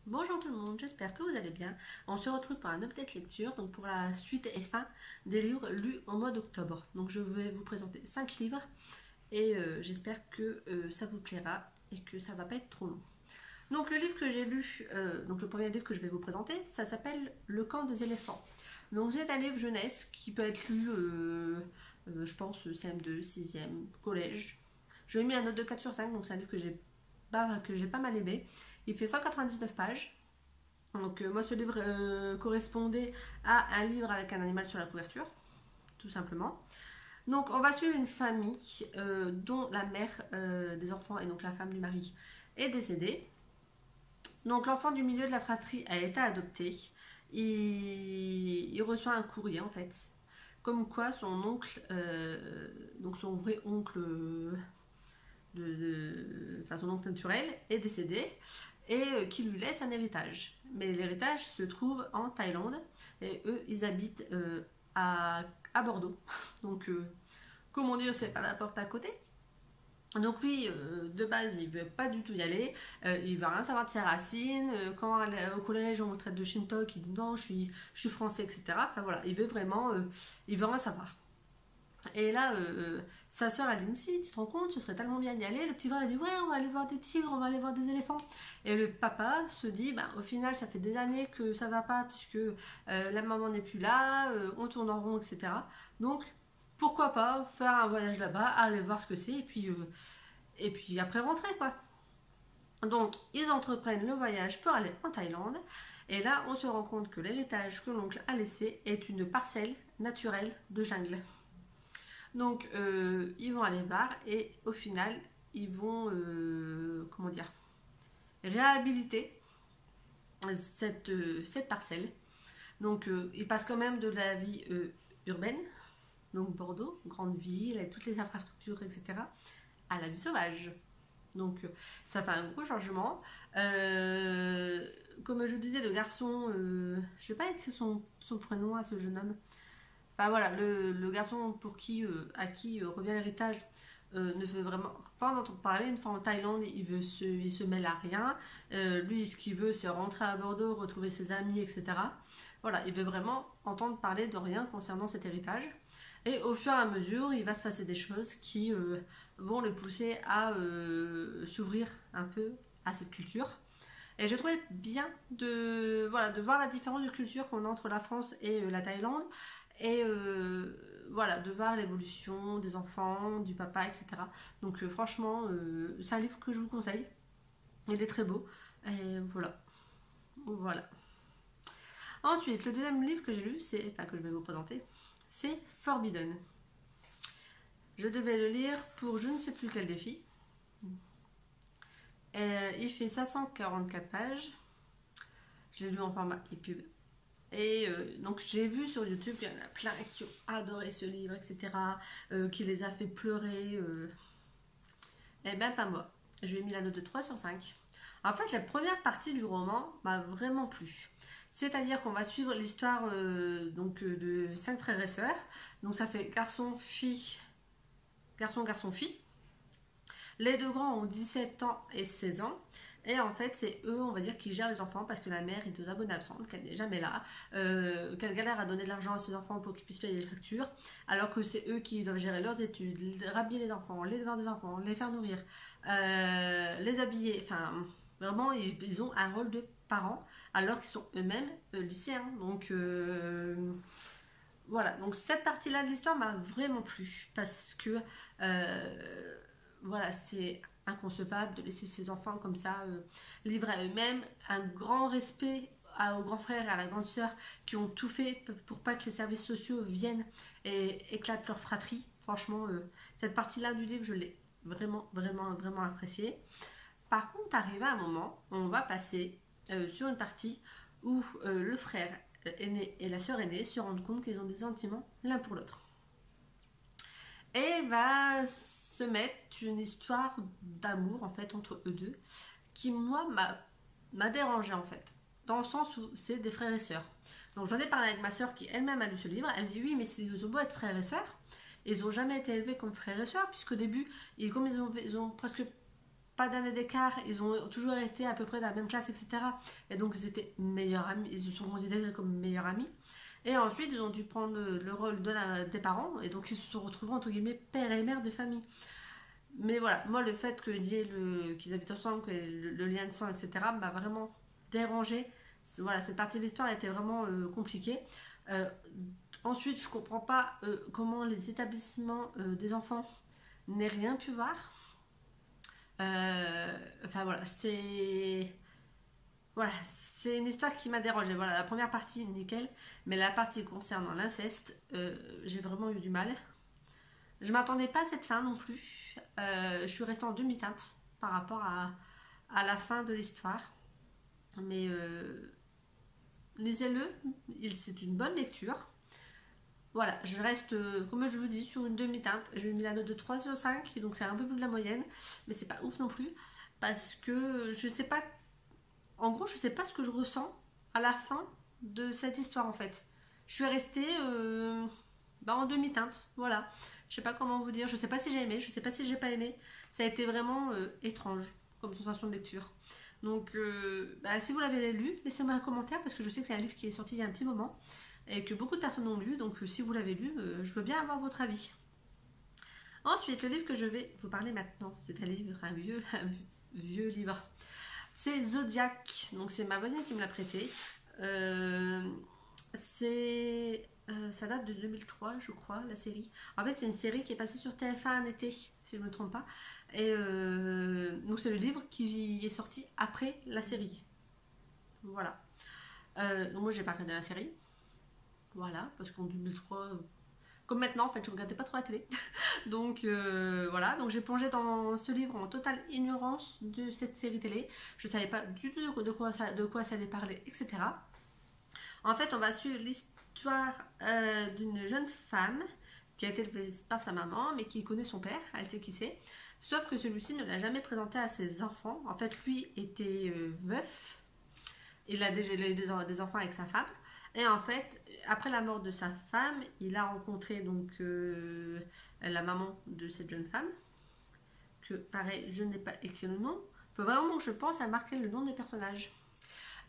Bonjour tout le monde, j'espère que vous allez bien. On se retrouve pour un update lecture, donc pour la suite et fin des livres lus au mois d'octobre. Donc je vais vous présenter 5 livres et j'espère que ça vous plaira et que ça va pas être trop long. Donc le livre que j'ai lu, donc le premier livre que je vais vous présenter, ça s'appelle Le camp des éléphants. Donc c'est un livre jeunesse qui peut être lu, je pense, CM2, 6e, collège. Je lui ai mis un note de 4 sur 5, donc c'est un livre que j'ai pas mal aimé. Il fait 199 pages. Donc moi ce livre correspondait à un livre avec un animal sur la couverture, tout simplement. Donc on va suivre une famille dont la mère des enfants et donc la femme du mari est décédée. Donc l'enfant du milieu de la fratrie a été adopté. Il reçoit un courrier en fait, comme quoi son oncle, donc son vrai oncle, enfin son oncle naturel, est décédé et qui lui laisse un héritage. Mais l'héritage se trouve en Thaïlande et eux ils habitent à Bordeaux. Donc comment dire, c'est pas la porte à côté. Donc lui, de base, il veut pas du tout y aller. Il veut rien savoir de ses racines. Quand au collège, on le traite de Shintok, il dit non, je suis français, etc. Enfin voilà, il veut rien savoir. Et là, sa soeur a dit, mais si, tu te rends compte, ce serait tellement bien d'y aller. Le petit frère a dit, ouais, on va aller voir des tigres, on va aller voir des éléphants. Et le papa se dit, bah, au final, ça fait des années que ça va pas, puisque la maman n'est plus là, on tourne en rond, etc. Donc, pourquoi pas faire un voyage là-bas, aller voir ce que c'est, et puis après rentrer, quoi. Donc, ils entreprennent le voyage pour aller en Thaïlande. Et là, on se rend compte que l'héritage que l'oncle a laissé est une parcelle naturelle de jungle. Donc, ils vont aller voir et au final, ils vont, comment dire, réhabiliter cette parcelle. Donc, ils passent quand même de la vie urbaine, donc Bordeaux, grande ville, avec toutes les infrastructures, etc., à la vie sauvage. Donc, ça fait un gros changement. Comme je disais, le garçon, je n'ai pas écrit son prénom à ce jeune homme. Enfin voilà, le garçon à qui revient l'héritage ne veut vraiment pas en entendre parler. Une fois en Thaïlande, il se mêle à rien. Lui, ce qu'il veut, c'est rentrer à Bordeaux, retrouver ses amis, etc. Voilà, il veut vraiment entendre parler de rien concernant cet héritage. Et au fur et à mesure, il va se passer des choses qui vont le pousser à s'ouvrir un peu à cette culture. Et je trouvais bien de voir la différence de culture qu'on a entre la France et la Thaïlande. Et voilà, de voir l'évolution des enfants, du papa, etc. Donc franchement, c'est un livre que je vous conseille. Il est très beau. Et voilà. Voilà. Ensuite, le deuxième livre que j'ai lu, enfin que je vais vous présenter, c'est Forbidden. Je devais le lire pour je ne sais plus quel défi. Il fait 544 pages. Je l'ai lu en format EPUB. Et donc j'ai vu sur YouTube qu'il y en a plein qui ont adoré ce livre, etc., qui les a fait pleurer. Eh ben pas moi. Je lui ai mis la note de 3 sur 5. En fait, la première partie du roman m'a vraiment plu. C'est-à-dire qu'on va suivre l'histoire de 5 frères et sœurs. Donc ça fait garçon, fille, garçon, garçon, fille. Les deux grands ont 17 ans et 16 ans. Et en fait, c'est eux, on va dire, qui gèrent les enfants parce que la mère est aux abonnés absentes, qu'elle n'est jamais là, qu'elle galère à donner de l'argent à ses enfants pour qu'ils puissent payer les factures, alors que c'est eux qui doivent gérer leurs études, rhabiller les enfants, les devoirs des enfants, les faire nourrir, les habiller. Enfin, vraiment, ils ont un rôle de parents, alors qu'ils sont eux-mêmes lycéens. Donc, voilà. Donc, cette partie-là de l'histoire m'a vraiment plu parce que, voilà, c'est inconcevable de laisser ses enfants comme ça livrés à eux-mêmes. Un grand respect aux grands frères et à la grande sœur qui ont tout fait pour pas que les services sociaux viennent et éclatent leur fratrie. Franchement, cette partie-là du livre, je l'ai vraiment, vraiment, vraiment appréciée. Par contre, arrivé à un moment, on va passer sur une partie où le frère aîné et la sœur aînée se rendent compte qu'ils ont des sentiments l'un pour l'autre. Et va se mettre une histoire d'amour en fait entre eux deux qui moi m'a dérangée en fait, dans le sens où c'est des frères et sœurs. Donc j'en ai parlé avec ma sœur qui elle-même a lu ce livre. Elle dit oui, mais ils ont beau être frères et sœurs, ils n'ont jamais été élevés comme frères et sœurs, puisqu'au début, comme ils ont presque pas d'année d'écart, ils ont toujours été à peu près dans la même classe, etc. Et donc ils étaient meilleurs amis, ils se sont considérés comme meilleurs amis. Et ensuite, ils ont dû prendre le rôle des parents, et donc ils se sont retrouvés entre guillemets père et mère de famille. Mais voilà, moi le fait qu'ils habitent ensemble, que le lien de sang, etc., m'a vraiment dérangé. Voilà, cette partie de l'histoire était vraiment compliquée. Euh, Ensuite, je comprends pas comment les établissements des enfants n'aient rien pu voir. Enfin voilà, c'est une histoire qui m'a dérangée. Voilà, la première partie, nickel. Mais la partie concernant l'inceste, j'ai vraiment eu du mal. Je m'attendais pas à cette fin non plus. Je suis restée en demi-teinte par rapport à la fin de l'histoire. Mais lisez-le, c'est une bonne lecture. Voilà, je reste, comme je vous dis, sur une demi-teinte. Je lui ai mis la note de 3 sur 5, donc c'est un peu plus de la moyenne. Mais c'est pas ouf non plus. Parce que je sais pas. En gros, je sais pas ce que je ressens à la fin de cette histoire en fait. Je suis restée en demi-teinte. Voilà. Je sais pas comment vous dire. Je sais pas si j'ai aimé, je sais pas si j'ai pas aimé. Ça a été vraiment étrange comme sensation de lecture. Donc, si vous l'avez lu, laissez-moi un commentaire parce que je sais que c'est un livre qui est sorti il y a un petit moment et que beaucoup de personnes ont lu. Donc, si vous l'avez lu, je veux bien avoir votre avis. Ensuite, le livre que je vais vous parler maintenant, c'est un vieux livre. C'est Zodiac. Donc, c'est ma voisine qui me l'a prêté. Ça date de 2003, je crois, la série. En fait, c'est une série qui est passée sur TF1 en été, si je ne me trompe pas. Et donc, c'est le livre qui est sorti après la série. Voilà. Donc, moi, j'ai pas regardé la série. Voilà, parce qu'en 2003, comme maintenant, en fait, je regardais pas trop la télé. Donc, voilà. Donc, j'ai plongé dans ce livre en totale ignorance de cette série télé. Je savais pas du tout de quoi ça allait parler, etc. En fait, on va suivre l'histoire d'une jeune femme qui a été élevée par sa maman, mais qui connaît son père, elle sait qui c'est. Sauf que celui-ci ne l'a jamais présenté à ses enfants. En fait, lui était veuf. Il a déjà eu des enfants avec sa femme. Et en fait, après la mort de sa femme, il a rencontré donc la maman de cette jeune femme. Que pareil, je n'ai pas écrit le nom. Il faut vraiment que je pense à marquer le nom des personnages.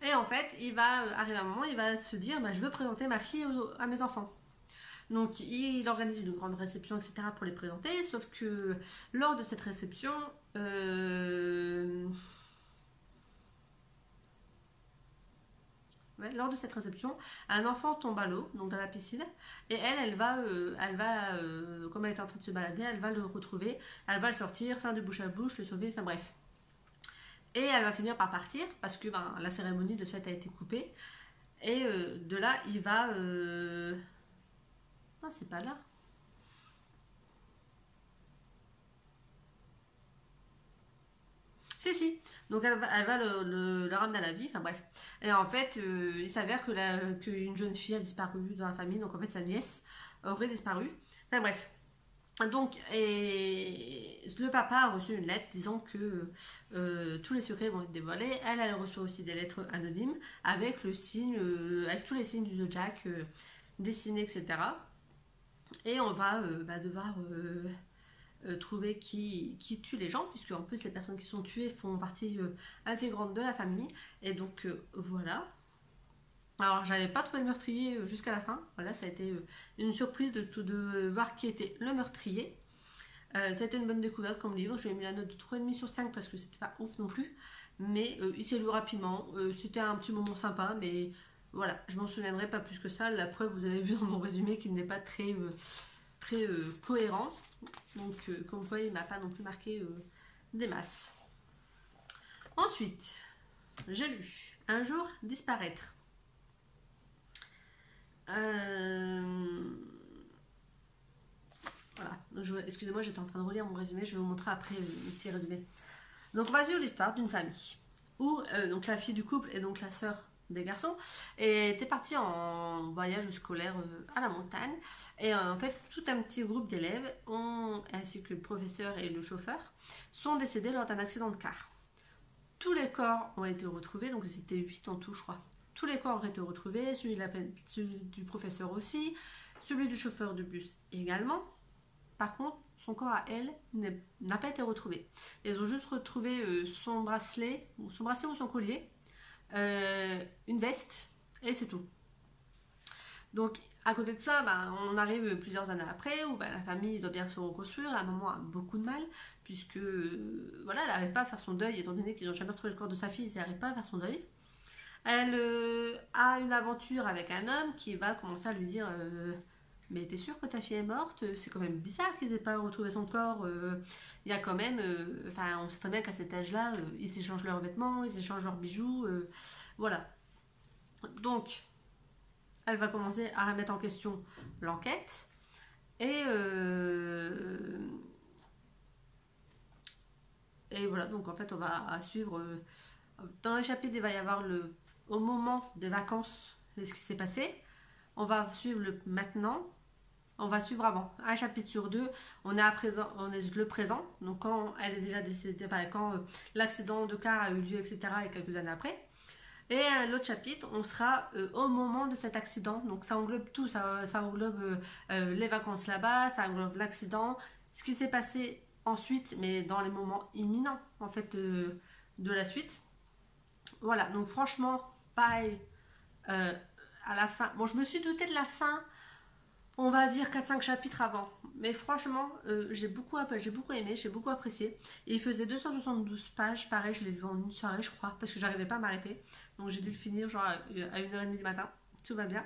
Et en fait, il va arriver un moment, il va se dire je veux présenter ma fille à mes enfants. Donc il organise une grande réception, etc. pour les présenter, sauf que lors de cette réception, un enfant tombe à l'eau, donc dans la piscine, et elle va, comme elle est en train de se balader, elle va le retrouver, elle va le sortir, faire du bouche à bouche, le sauver, enfin bref. Et elle va finir par partir parce que la cérémonie de fête a été coupée. Et de là, il va... Non, c'est pas là. Si. Donc elle va le ramener à la vie. Enfin bref. Et en fait, il s'avère qu'une jeune fille a disparu dans la famille. Donc en fait, sa nièce aurait disparu. Enfin bref. Donc, et le papa a reçu une lettre disant que tous les secrets vont être dévoilés. Elle reçoit aussi des lettres anonymes avec avec tous les signes du zodiaque dessinés, etc. Et on va devoir trouver qui tue les gens, puisque en plus les personnes qui sont tuées font partie intégrante de la famille. Et donc voilà. Alors, j'avais pas trouvé le meurtrier jusqu'à la fin. Voilà, ça a été une surprise de voir qui était le meurtrier. Ça a été une bonne découverte comme livre. Je lui ai mis la note de 3,5 sur 5 parce que c'était pas ouf non plus. Mais il s'est lu rapidement. C'était un petit moment sympa, mais voilà, je m'en souviendrai pas plus que ça. La preuve, vous avez vu dans mon résumé qu'il n'est pas très cohérent. Donc, comme vous voyez, il m'a pas non plus marqué des masses. Ensuite, j'ai lu Un jour disparaître. Voilà, excusez-moi, j'étais en train de relire mon résumé, je vais vous montrer après le petit résumé. Donc on va suivre l'histoire d'une famille où donc la fille du couple et donc la sœur des garçons étaient partis en voyage scolaire à la montagne, et en fait tout un petit groupe d'élèves ainsi que le professeur et le chauffeur sont décédés lors d'un accident de car. Tous les corps ont été retrouvés, donc c'était 8 en tout je crois. Tous les corps ont été retrouvés, celui du professeur aussi, celui du chauffeur de bus également. par contre, son corps à elle n'a pas été retrouvé. Ils ont juste retrouvé son bracelet ou son collier, une veste, et c'est tout. Donc, à côté de ça, bah, on arrive plusieurs années après où bah, la famille doit bien se reconstruire. À un moment, a beaucoup de mal, puisque voilà, elle n'arrive pas à faire son deuil, étant donné qu'ils n'ont jamais retrouvé le corps de sa fille, elle n'arrive pas à faire son deuil. Elle a une aventure avec un homme qui va commencer à lui dire mais t'es sûr que ta fille est morte? C'est quand même bizarre qu'ils n'aient pas retrouvé son corps. Il y a quand même, enfin, on sait très bien qu'à cet âge-là, ils s'échangent leurs vêtements, ils échangent leurs bijoux, voilà. Donc, elle va commencer à remettre en question l'enquête et voilà. Donc en fait, on va suivre dans les chapitres, il va y avoir au moment des vacances, ce qui s'est passé. On va suivre le maintenant. On va suivre avant. Un chapitre sur deux, on est le présent. Donc quand elle est déjà décédée, enfin, quand l'accident de car a eu lieu, etc. et quelques années après. Et l'autre chapitre, on sera au moment de cet accident. Donc ça englobe tout, ça englobe les vacances là-bas, ça englobe l'accident, ce qui s'est passé ensuite, mais dans les moments imminents en fait de la suite. Voilà, donc franchement, pareil, à la fin, bon je me suis doutée de la fin, on va dire 4-5 chapitres avant, mais franchement, j'ai beaucoup aimé, j'ai beaucoup apprécié. Et il faisait 272 pages, pareil, je l'ai lu en une soirée, je crois, parce que j'arrivais pas à m'arrêter. Donc j'ai dû le finir genre à 1h30 du matin, tout va bien.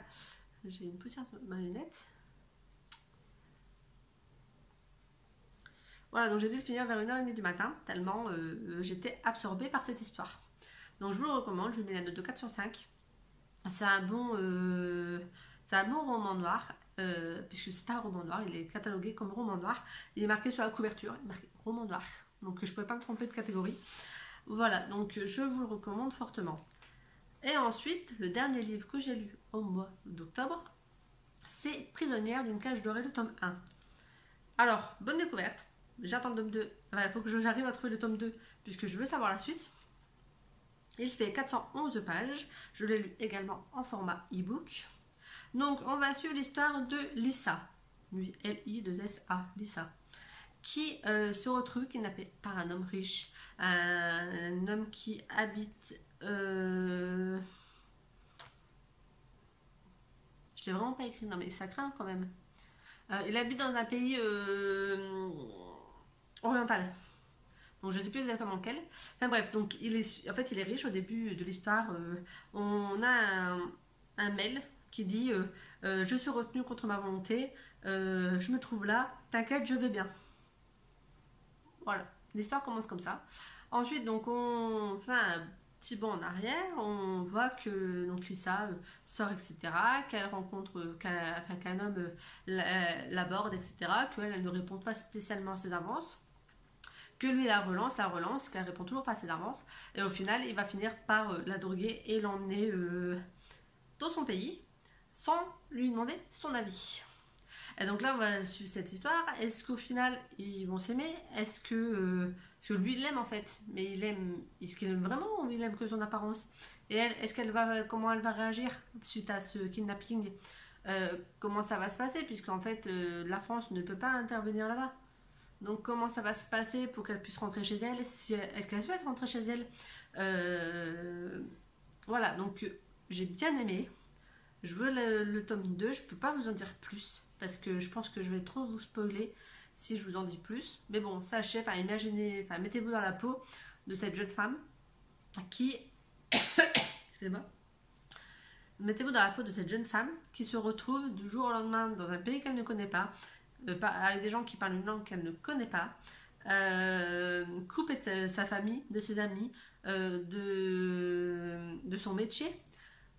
J'ai une poussière sur ma lunette. Voilà, donc j'ai dû le finir vers 1h30 du matin, tellement j'étais absorbée par cette histoire. Donc je vous le recommande, je lui mets la note de 4 sur 5. C'est un bon roman noir. Puisque c'est un roman noir, il est catalogué comme roman noir, il est marqué sur la couverture, il est marqué roman noir, donc je ne pouvais pas me tromper de catégorie. Voilà, donc je vous le recommande fortement. Et ensuite, le dernier livre que j'ai lu au mois d'octobre, c'est Prisonnière d'une cage dorée, le tome 1. Alors, bonne découverte, j'attends le tome 2, il faut que j'arrive à trouver le tome 2, puisque je veux savoir la suite. Il fait 411 pages, je l'ai lu également en format e-book. Donc, on va suivre l'histoire de Lisa, L-I-2-S-A, Lisa, qui se retrouve kidnappée par un homme riche, un homme qui habite... Je l'ai vraiment pas écrit, non mais ça craint quand même. Il habite dans un pays oriental. Donc je ne sais plus exactement lequel. Enfin bref, donc il est riche au début de l'histoire. On a un mail qui dit je suis retenu contre ma volonté, je me trouve là, t'inquiète, je vais bien. Voilà, l'histoire commence comme ça. Ensuite, donc on fait un petit bond en arrière, on voit que donc Lisa sort, etc., qu'elle rencontre, qu'un homme l'aborde, etc., qu'elle ne répond pas spécialement à ses avances, que lui la relance, qu'elle répond toujours pas à ses avances, et au final, il va finir par la droguer et l'emmener dans son pays, sans lui demander son avis. Et donc là, on va suivre cette histoire. Est-ce qu'au final, ils vont s'aimer? Est-ce que lui, il l'aime en fait? Mais est-ce qu'il aime vraiment ou il aime que son apparence? Et elle, comment elle va réagir suite à ce kidnapping? Comment ça va se passer? Puisqu'en fait, la France ne peut pas intervenir là-bas. Donc comment ça va se passer pour qu'elle puisse rentrer chez elle? Est-ce qu'elle souhaite rentrer chez elle? Voilà, donc j'ai bien aimé. Je veux le tome 2, je peux pas vous en dire plus, parce que je pense que je vais trop vous spoiler si je vous en dis plus. Mais bon, sachez, mettez-vous dans la peau de cette jeune femme qui... Excusez-moi. Mettez-vous dans la peau de cette jeune femme qui se retrouve du jour au lendemain dans un pays qu'elle ne connaît pas, avec des gens qui parlent une langue qu'elle ne connaît pas, coupée de sa famille, de ses amis, de son métier.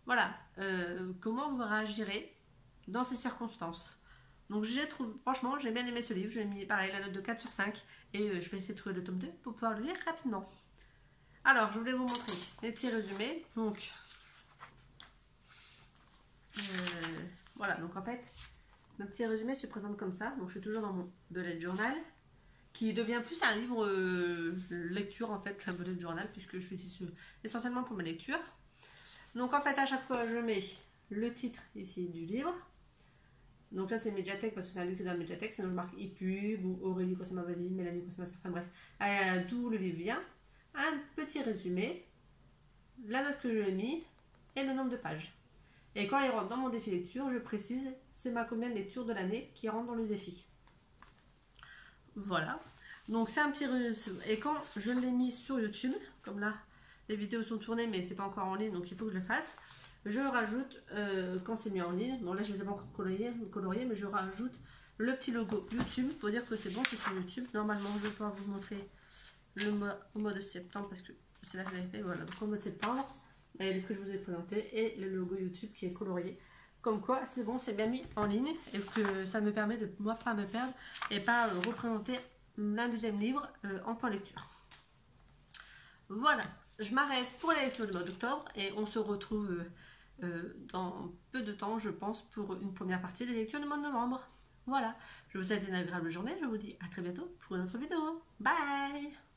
Voilà, comment vous réagirez dans ces circonstances? Donc franchement, j'ai bien aimé ce livre, j'ai mis pareil la note de 4 sur 5 et je vais essayer de trouver le tome 2 pour pouvoir le lire rapidement. Alors, je voulais vous montrer les petits résumés. Donc, voilà, donc en fait, mon petit résumé se présente comme ça. Donc, je suis toujours dans mon bullet journal qui devient plus un livre lecture en fait qu'un bullet journal puisque je l'utilise essentiellement pour mes lectures. Donc en fait à chaque fois je mets le titre ici du livre, Donc là c'est Mediatek parce que c'est un livre qui est dans la Mediatek, sinon je marque ePub ou Aurélie Cosma Basile, Mélanie Cosma, enfin bref, d'où le livre vient, un petit résumé, la note que je lui ai mis et le nombre de pages. Et quand il rentre dans mon défi lecture, je précise c'est ma combien de lecture de l'année qui rentre dans le défi. Voilà. Donc c'est un petit et quand je l'ai mis sur YouTube, comme là les vidéos sont tournées mais c'est pas encore en ligne donc il faut que je le fasse. Je rajoute quand c'est mis en ligne, bon là je les ai pas encore coloriés mais je rajoute le petit logo YouTube pour dire que c'est bon, c'est sur YouTube. Normalement je vais pouvoir vous montrer le mois au mois de septembre parce que c'est là que j'avais fait, voilà, donc au mois de septembre, et le que je vous ai présenté et le logo YouTube qui est colorié. Comme quoi c'est bon, c'est bien mis en ligne et que ça me permet de moi pas me perdre et pas représenter l'un deuxième livre en point lecture. Voilà, je m'arrête pour la lecture du mois d'octobre et on se retrouve dans peu de temps je pense pour une première partie des lectures du mois de novembre. Voilà, je vous souhaite une agréable journée, je vous dis à très bientôt pour une autre vidéo. Bye!